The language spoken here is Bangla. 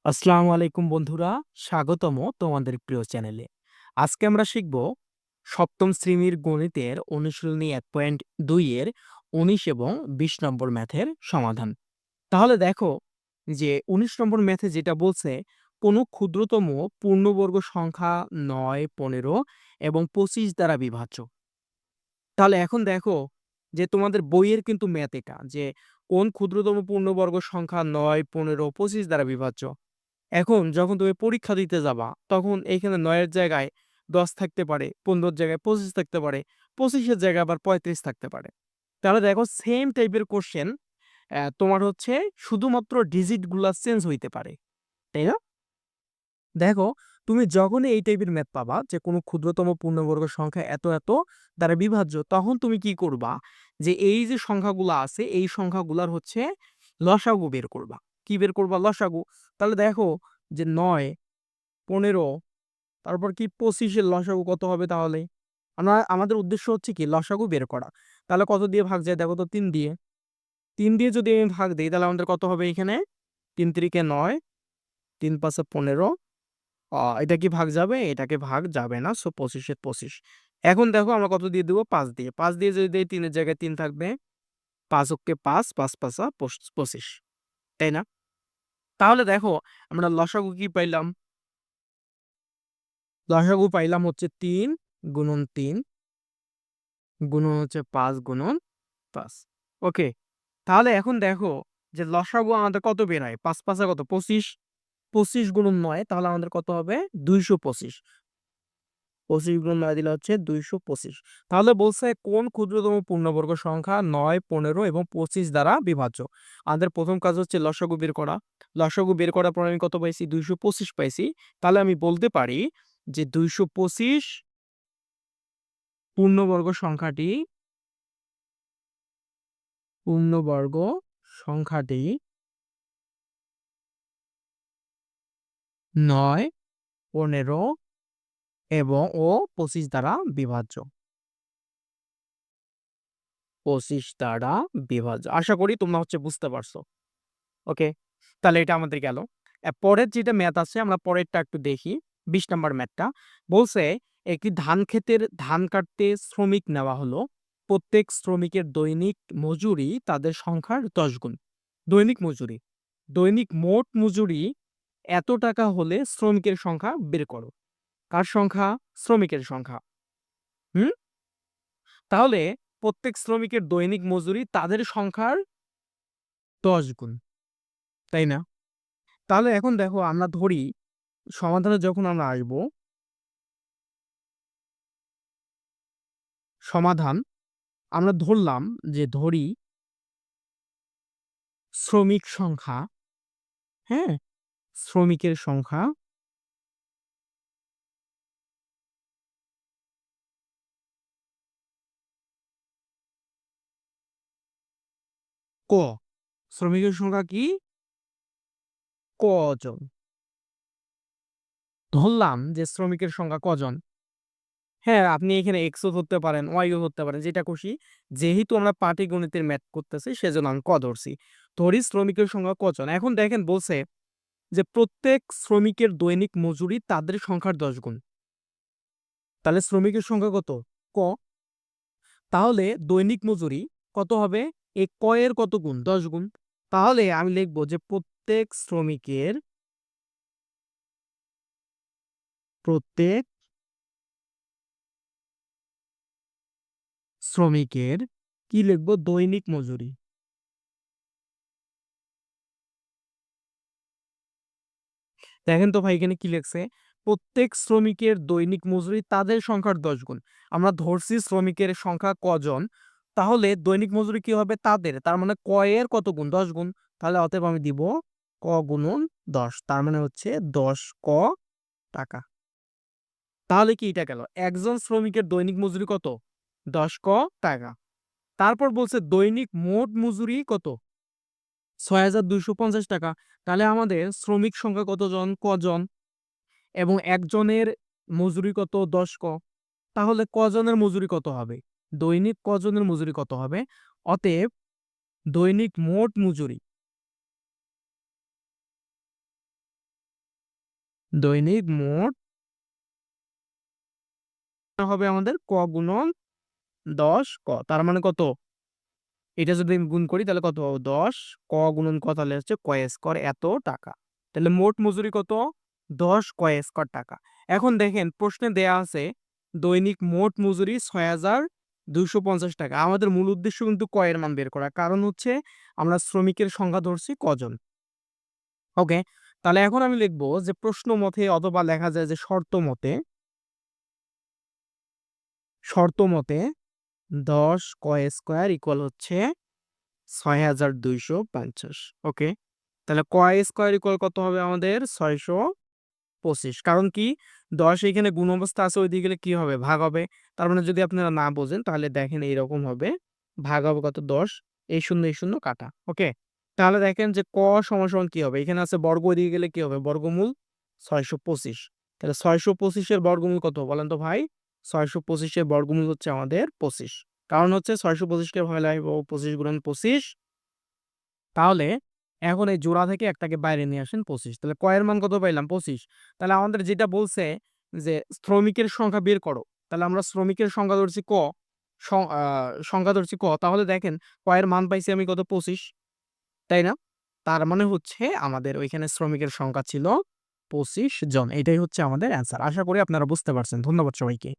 আসসালামু আলাইকুম বন্ধুরা, স্বাগতম তোমাদের প্রিয় চ্যানেলে। আজকে আমরা শিখব সপ্তম শ্রেণীর গণিতের অনুশীলনী ১.২ এর ১৯ এবং ২০ নম্বর ম্যাথের সমাধান। তাহলে দেখো যে ১৯ নম্বর ম্যাথে যেটা বলছে, কোনো ক্ষুদ্রতম পূর্ণবর্গ সংখ্যা ৯, ১৫ এবং ২৫ দ্বারা বিভাজ্য। তাহলে এখন দেখো যে তোমাদের বইয়ের কিন্তু ম্যাথ এটা যে কোন ক্ষুদ্রতম পূর্ণবর্গ সংখ্যা ৯, ১৫, ২৫ দ্বারা বিভাজ্য। এখন যখন তুমি পরীক্ষা দিতে যাবা, তখন এইখানে ৯ এর জায়গায় ১০ থাকতে পারে, ১৫ এর জায়গায় ২৫ থাকতে পারে, ২৫ এর জায়গায় আবার ৩৫ থাকতে পারে। তাহলে দেখো সেম টাইপের কোয়েশ্চেন তোমার হচ্ছে শুধুমাত্র ডিজিট গুলা চেঞ্জ হইতে পারে। তাই না? দেখো তুমি যখনই এই টাইপের ম্যাথ পাবা যে কোনো ক্ষুদ্রতম পূর্ণবর্গ সংখ্যা এত, এত দ্বারা বিভাজ্য, তখন তুমি কি করবা? যে এই যে সংখ্যাগুলা আছে, এই সংখ্যাগুলার হচ্ছে লসাগু বের করবা। কি বের করবা? লসাগু। তাহলে দেখো যে ৯, ১৫ তারপর কি ২৫ এর লসাগু কত হবে তাহলে? আমাদের উদ্দেশ্য হচ্ছে কি লসাগু বের করা। তাহলে কত দিয়ে ভাগ যায় দেখো তো? ৩ দিয়ে। ৩ দিয়ে যদি আমি ভাগ দেই তাহলে আমাদের কত হবে এখানে? ৩ তিরিকে ৯, ৩ পাঁচে ১৫। এটা কি ভাগ যাবে? এটাকে ভাগ যাবে না। সো ২৫ এর ২৫। এখন দেখো আমরা কত দিয়ে দিব? ৫ দিয়ে। ৫ দিয়ে যদি দেই ৩ এর জায়গায় ৩ থাকবে। ৫ অক্কে ৫, ৫ পাঁচা ২৫। তাই না? তাহলে দেখো আমরা লসাগু কি পাইলাম? লসাগু পাইলাম হচ্ছে ৩ গুণন ৩ গুণন হচ্ছে ৫ গুণন ৫। ওকে। তাহলে এখন দেখো যে লসাগু আমাদের কত বের হয়? ৫ পাঁচা কত? ২৫। ২৫ গুণন ৯ তাহলে আমাদের কত হবে? ২২৫। ২৫ গুণন ৯ দিলে হচ্ছে ২২৫। তাহলে বলছে কোন ক্ষুদ্রতম পূর্ণবর্গ সংখ্যা ৯, ১৫ এবং ২৫ দ্বারা বিভাজ্য? আমাদের প্রথম কাজ হচ্ছে লসাগু বের করা। লসাগু বের করার পর আমি কত পাইছি? ২২৫ পাইছি। তাহলে আমি বলতে পারি যে ২২৫ পূর্ণবর্গ সংখ্যাটি পূর্ণবর্গ সংখ্যাটি ৯, ১৫ ও ২৫ দ্বারা বিভাজ্য। ২৫ দ্বারা বিভাজ্য। আশা করি তোমরা হচ্ছে বুঝতে পারছো। ওকে। তাহলে এটা আমাদের গেল। পরের যেটা ম্যাথ আছে আমরা পরেরটা একটু দেখি। ২০ নাম্বার ম্যাথটা। বলছে একটি ধান ক্ষেতের ধান কাটতে শ্রমিক নেওয়া হলো। প্রত্যেক শ্রমিকের দৈনিক মজুরি তাদের সংখ্যার ১০ গুণ। দৈনিক মজুরি। দৈনিক মোট মজুরি এত টাকা হলে শ্রমিকের সংখ্যা বের করো। কার সংখ্যা? শ্রমিকের সংখ্যা। হুম? তাহলে প্রত্যেক শ্রমিকের দৈনিক মজুরি তাদের সংখ্যার ১০ গুণ। তাই না? তাহলে এখন দেখো আমরা ধরি সমাধানে যখন আমরা আসব, সমাধান আমরা ধরলাম যে ধরি শ্রমিক সংখ্যা, হ্যাঁ? শ্রমিকের সংখ্যা ক। শ্রমিকের সংখ্যা কি? কজন। ধরলাম যে শ্রমিকের সংখ্যা কজন। হ্যাঁ, আপনি এখানে X ও ধরতে পারেন, Y ও ধরতে পারেন, যেটা খুশি। যেহেতু আমরা পাটিগণিতের ম্যাথ করতেছি সেজন্য আমি ক ধরছি। ধরি শ্রমিকের সংখ্যা কজন। এখন দেখেন বলছে যে প্রত্যেক শ্রমিকের দৈনিক মজুরি তাদের সংখ্যার ১০ গুণ। তাহলে শ্রমিকের সংখ্যা কত? ক। তাহলে দৈনিক মজুরি কত হবে? এই ক এর কত গুণ? ১০ গুণ। তাহলে আমি লিখব যে প্রত্যেক শ্রমিকের কি লিখব? দৈনিক মজুরি। দেখেন তো ভাই এখানে কি লেখছে? প্রত্যেক শ্রমিকের দৈনিক মজুরি তাদের সংখ্যার ১০ গুণ। আমরা ধরছি শ্রমিকের সংখ্যা কজন, তাহলে দৈনিক মজুরি কি হবে? তাদের। তার মানে ক এর কত গুণ? ১০ গুণ। তাহলে অতএব আমি দিব ক গুণন ১০। তার মানে হচ্ছে ১০ ক টাকা। তাহলে কি এটা গেল? একজন শ্রমিকের দৈনিক মজুরি কত? ১০ ক টাকা। তারপর বলছে দৈনিক মোট মজুরি কত? ৬,২৫০ টাকা। তাহলে আমাদের শ্রমিক সংখ্যা কতজন? কজন? এবং একজনের মজুরি কত? ১০ ক। তাহলে কজনের মজুরি কত হবে? দৈনিক কজনের মজুরি কত হবে? অতএব দৈনিক মোট মজুরি দৈনিক মোট হবে আমাদের ক গুণন 10 ক। তার মানে কত? এটা যদি আমি গুণ করি তাহলে কত হবে? 10 ক গুণন ক তাহলে হচ্ছে ক স্কয়ার এত টাকা। তাহলে মোট মজুরি কত? 10 ক স্কয়ার টাকা। এখন দেখেন প্রশ্নে দেয়া আছে দৈনিক মোট মজুরি ৬,২৫০ টাকা। আমাদের মূল উদ্দেশ্য কিন্তু ক এর মান বের করা। কারণ হচ্ছে আমরা শ্রমিকের সংখ্যা ধরছি কজন। ওকে? তাহলে এখন আমি লিখব যে প্রশ্ন মতে অথবা লেখা যায় যে শর্ত মতে ১০ ক স্কয়ার ইকুয়াল হচ্ছে ৬,২৫০। ওকে? তাহলে ক স্কয়ার ইকুয়াল কত হবে আমাদের? ৬২৫। কারণ কি? ১০ এখানে গুণ অবস্থা আছে, ওইদিকে গেলে কি হবে? ভাগ হবে। তার মানে যদি আপনারা না বোঝেন তাহলে দেখেন এইরকম হবে। ভাগ হবে কত? ১০। এই শূন্য কাটা। ওকে? তাহলে দেখেন যে ক সমান কি হবে? এখানে আছে বর্গ, ওইদিকে গেলে কি হবে? বর্গমূল ৬২৫। তাহলে ৬২৫ এর বর্গমূল কত? বলেন তো ভাই? ৬২৫ এর বর্গমূল হচ্ছে আমাদের ২৫। কারণ হচ্ছে ৬২৫ কে ভাঙলে আমি পাবো ২৫ গুণন ২৫। তাহলে এখন এই জোড়া থেকে একটাকে বাইরে নিয়ে আসেন ২৫। তাহলে ক এর মান কত পাইলাম? ২৫। তাহলে আমাদের যেটা বলছে যে শ্রমিকের সংখ্যা বের করো। তাহলে আমরা শ্রমিকের সংখ্যা ধরছি ক, স আ সংখ্যা ধরছি ক। তাহলে দেখেন ক এর মান পাইছি আমি কত? ২৫। তাই না? তার মানে হচ্ছে আমাদের ওইখানে শ্রমিকের সংখ্যা ছিল ২৫ জন। এটাই হচ্ছে আমাদের অ্যান্সার। আশা করি আপনারা বুঝতে পারছেন। ধন্যবাদ সবাইকে।